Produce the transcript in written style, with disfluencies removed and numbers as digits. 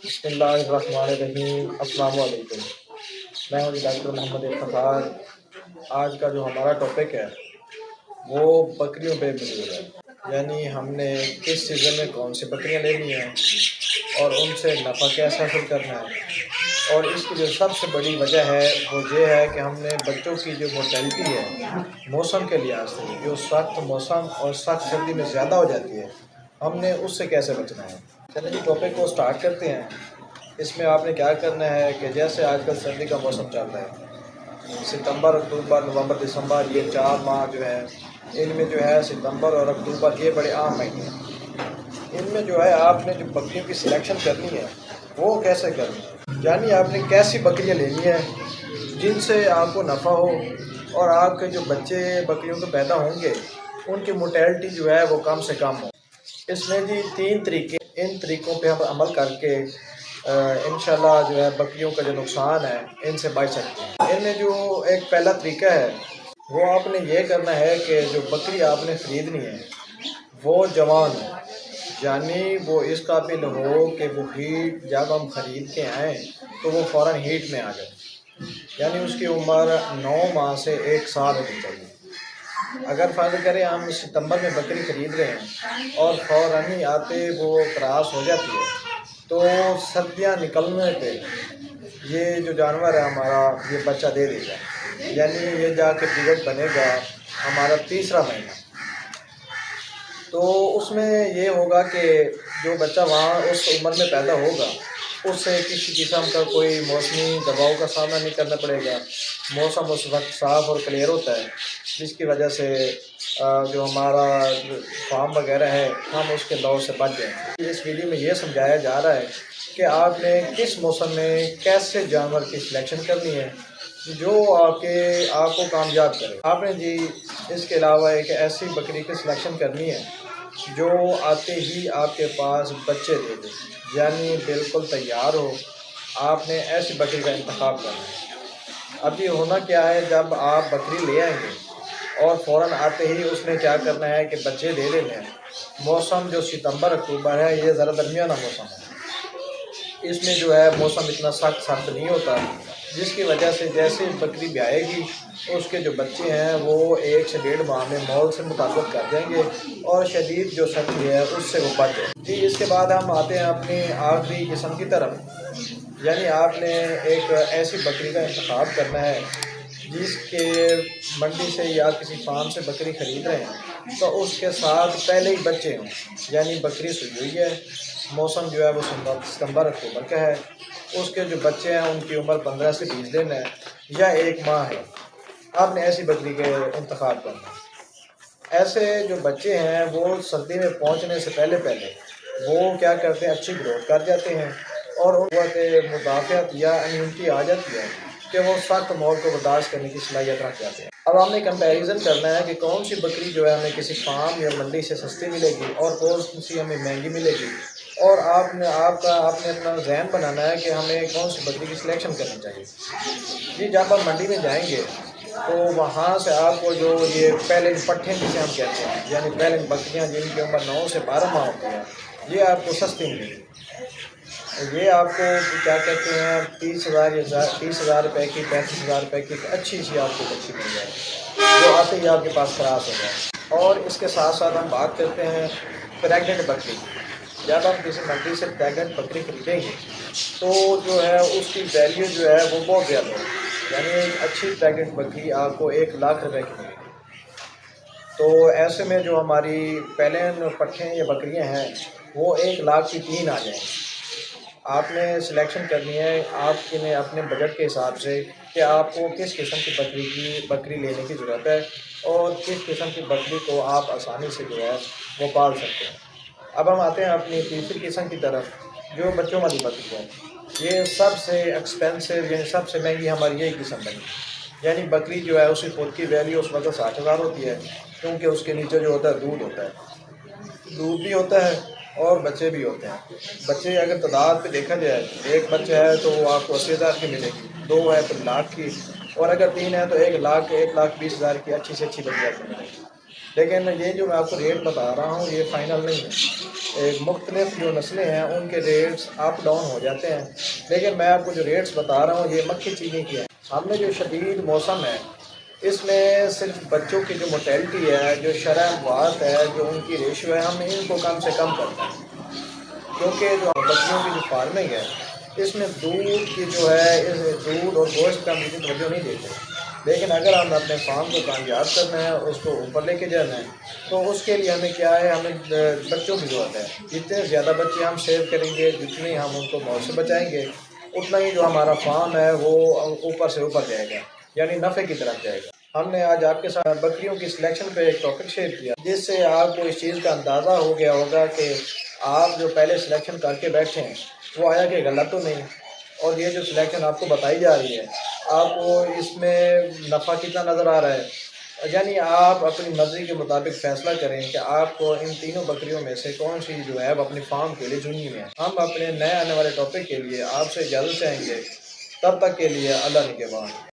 بسم اللہ الرحمن الرحیم، السلام علیکم۔ میں ہوں ڈاکٹر محمد افتخار۔ آج کا جو ہمارا ٹاپک ہے وہ بکریوں پہ موجود ہے، یعنی ہم نے کس سیزن میں کون سی بکریاں لینی ہیں اور ان سے نفع کیسے حاصل کرنا ہے۔ اور اس کی جو سب سے بڑی وجہ ہے وہ یہ ہے کہ ہم نے بچوں کی جو مورٹیلٹی ہے موسم کے لحاظ سے، جو سخت موسم اور سخت سردی میں زیادہ ہو جاتی ہے، ہم نے اس سے کیسے بچنا ہے۔ چلیں جی ٹاپک کو سٹارٹ کرتے ہیں۔ اس میں آپ نے کیا کرنا ہے کہ جیسے آج کل سردی کا موسم چل رہا ہے، ستمبر، اکتوبر، نومبر، دسمبر، یہ 4 ماہ جو ہیں، ان میں جو ہے ستمبر اور اکتوبر یہ بڑے عام مہینے ہیں۔ ان میں جو ہے آپ نے جو بکریوں کی سلیکشن کرنی ہے وہ کیسے کرنی ہے، یعنی آپ نے کیسی بکریاں لینی ہیں جن سے آپ کو نفع ہو اور آپ کے جو بچے بکریوں کے پیدا ہوں گے ان کی مورٹیلٹی جو ہے وہ کم سے کم ہو۔ اس میں جی 3 طریقے، ان طریقوں پہ ہم عمل کر کے انشاءاللہ جو ہے بکریوں کا جو نقصان ہے ان سے بچ سکتے ہیں۔ ان میں جو ایک پہلا طریقہ ہے وہ آپ نے یہ کرنا ہے کہ جو بکری آپ نے خریدنی ہے وہ جوان ہو، یعنی وہ اس قابل ہو کہ وہ ہیٹ جب ہم خرید کے آئیں تو وہ فوراً ہیٹ میں آ جائے، یعنی اس کی عمر 9 ماہ سے 1 سال ہونی چاہیے۔ اگر فرض کریں ہم ستمبر میں بکری خرید رہے ہیں اور فوراً ہی آتے وہ کراس ہو جاتی ہے تو سردیاں نکلنے پہ یہ جو جانور ہے ہمارا یہ بچہ دے دے گا، یعنی یہ جا کے پیریڈ بنے گا ہمارا تیسرا مہینہ۔ تو اس میں یہ ہوگا کہ جو بچہ وہاں اس عمر میں پیدا ہوگا اس سے کسی قسم کا کوئی موسمی دباؤ کا سامنا نہیں کرنا پڑے گا۔ موسم اس وقت صاف اور کلیئر ہوتا ہے جس کی وجہ سے جو ہمارا فارم وغیرہ ہے ہم اس کے لو سے بچ جائیں گے۔ اس ویڈیو میں یہ سمجھایا جا رہا ہے کہ آپ نے کس موسم میں کیسے جانور کی سلیکشن کرنی ہے جو آپ کو کامیاب کرے۔ آپ نے جی اس کے علاوہ ایک ایسی بکری کی سلیکشن کرنی ہے جو آتے ہی آپ کے پاس بچے دے دے، یعنی بالکل تیار ہو۔ آپ نے ایسی بکری کا انتخاب کرنا ہے۔ اب یہ ہونا کیا ہے، جب آپ بکری لے آئیں گے اور فوراً آتے ہی اس میں کیا کرنا ہے کہ بچے دے دینے ہیں۔ موسم جو ستمبر اکتوبر ہے یہ ذرا درمیانہ موسم ہے، اس میں جو ہے موسم اتنا سخت نہیں ہوتا، جس کی وجہ سے جیسے بکری بیائے گی اس کے جو بچے ہیں وہ 1 سے 1.5 ماہ میں مول سے مطابقت کر جائیں گے اور شدید جو سردی ہے اس سے وہ بچ جائیں گے۔ جی اس کے بعد ہم آتے ہیں اپنی آخری قسم کی طرف، یعنی آپ نے ایک ایسی بکری کا انتخاب کرنا ہے جس کے منڈی سے یا کسی فارم سے بکری خرید رہے ہیں تو اس کے ساتھ پہلے ہی بچے ہوں، یعنی بکری سوئی ہوئی ہے، موسم جو ہے وہ ستمبر اکتوبر کا ہے، اس کے جو بچے ہیں ان کی عمر 15 سے 20 دن ہے یا 1 ماہ ہے۔ آپ نے ایسی بکری کے انتخاب کرنا ہے۔ ایسے جو بچے ہیں وہ سردی میں پہنچنے سے پہلے وہ کیا کرتے ہیں، اچھی گروتھ کر جاتے ہیں اور ان کو مدافعت یا امیونٹی آ جاتی ہے کہ وہ سخت ماحول کو برداشت کرنے کی صلاحیت رکھ جاتے ہیں۔ اب ہم نے کمپیریزن کرنا ہے کہ کون سی بکری جو ہے ہمیں کسی فارم یا منڈی سے سستی ملے گی اور کون سی ہمیں مہنگی ملے گی، اور آپ نے اپنا ذہن بنانا ہے کہ ہمیں کون سی بکری کی سلیکشن کرنی چاہیے۔ جی جب آپ منڈی میں جائیں گے تو وہاں سے آپ کو جو یہ پہلے پٹھیں جسے ہم کہتے ہیں، یعنی پہلے بکریاں جن کی عمر 9 سے 12 ماہ ہوتی ہے، یہ آپ کو سستی ملے گی۔ یہ آپ کو کیا کہتے ہیں 30,000 روپے کی، 35,000 روپے کی اچھی سی آپ کو بکری مل جائے گی جو آتے ہی آپ کے پاس کراس ہو جائے۔ اور اس کے ساتھ ساتھ ہم بات کرتے ہیں پریگننٹ بکری کی۔ جب ہم کسی منڈی سے پریگننٹ بکری خریدیں گے تو جو ہے اس کی ویلیو جو ہے وہ بہت زیادہ ہے، یعنی ایک اچھی پریگننٹ بکری آپ کو 1 لاکھ روپے کی ملے گی۔ تو ایسے میں جو ہماری پہلے پٹھیں یا بکریاں ہیں وہ 1 لاکھ کی 3 آ جائیں گی۔ آپ نے سلیکشن کرنی ہے آپ نے اپنے بجٹ کے حساب سے کہ آپ کو کس قسم کی بکری لینے کی ضرورت ہے اور کس قسم کی بکری کو آپ آسانی سے جو ہے وہ پال سکتے ہیں۔ اب ہم آتے ہیں اپنی تیسری قسم کی طرف جو بچوں والی بکری ہے۔ یہ سب سے ایکسپینسو یعنی سب سے مہنگی ہماری یہی قسم بنی، یعنی بکری جو ہے اس کی خود کی ویلیو اس وقت 60,000 ہوتی ہے، کیونکہ اس کے نیچے جو ہوتا ہے دودھ ہوتا ہے، دودھ بھی ہوتا ہے اور بچے بھی ہوتے ہیں۔ بچے اگر تعداد پہ دیکھا جائے، 1 بچہ ہے تو وہ آپ کو 80,000 کی ملے گی، 2 ہے تو 1,00,000 کی، اور اگر 3 ہے تو 1,20,000 کی اچھی سے اچھی بکری آپ کو ملے گی۔ لیکن یہ جو میں آپ کو ریٹ بتا رہا ہوں یہ فائنل نہیں ہے، ایک مختلف جو نسلیں ہیں ان کے ریٹس اپ ڈاؤن ہو جاتے ہیں، لیکن میں آپ کو جو ریٹس بتا رہا ہوں یہ مکھی چینی کی ہے۔ ہم نے جو شدید موسم ہے اس میں صرف بچوں کی جو موٹیلٹی ہے، جو شرح اموات ہے، جو ان کی ریشو ہے، ہم ان کو کم سے کم کرنا ہے، کیونکہ جو بچیوں کی جو فارمنگ ہے اس میں دودھ کی جو ہے دودھ اور گوشت پہ ہم اتنی توجہ نہیں دیتے، لیکن اگر ہم اپنے فارم کو کامیاب کرنا ہے، اس کو اوپر لے کے جانا ہے، تو اس کے لیے ہمیں کیا ہے، ہمیں بچوں کی ضرورت ہے۔ جتنے زیادہ بچے ہم سیو کریں گے، جتنے ہم ان کو موت سے بچائیں گے، اتنا ہی جو ہمارا فارم ہے وہ اوپر سے اوپر جائے گا، یعنی نفع کی طرف جائے گا۔ ہم نے آج آپ کے ساتھ بکریوں کی سلیکشن پہ ایک ٹاپک شیئر کیا، جس سے آپ کو اس چیز کا اندازہ ہو گیا ہوگا کہ آپ جو پہلے سلیکشن کر کے بیٹھے ہیں وہ آیا کہ غلط تو نہیں، اور یہ جو سلیکشن آپ کو بتائی جا رہی ہے آپ کو اس میں نفع کتنا نظر آ رہا ہے، یعنی آپ اپنی مرضی کے مطابق فیصلہ کریں کہ آپ کو ان تینوں بکریوں میں سے کون سی جو ہے وہ اپنی فارم کے لیے چننی ہے۔ ہم اپنے نئے آنے والے ٹاپک کے لیے آپ سے اجازت چاہیں گے، تب تک کے لیے اللہ نگہبان۔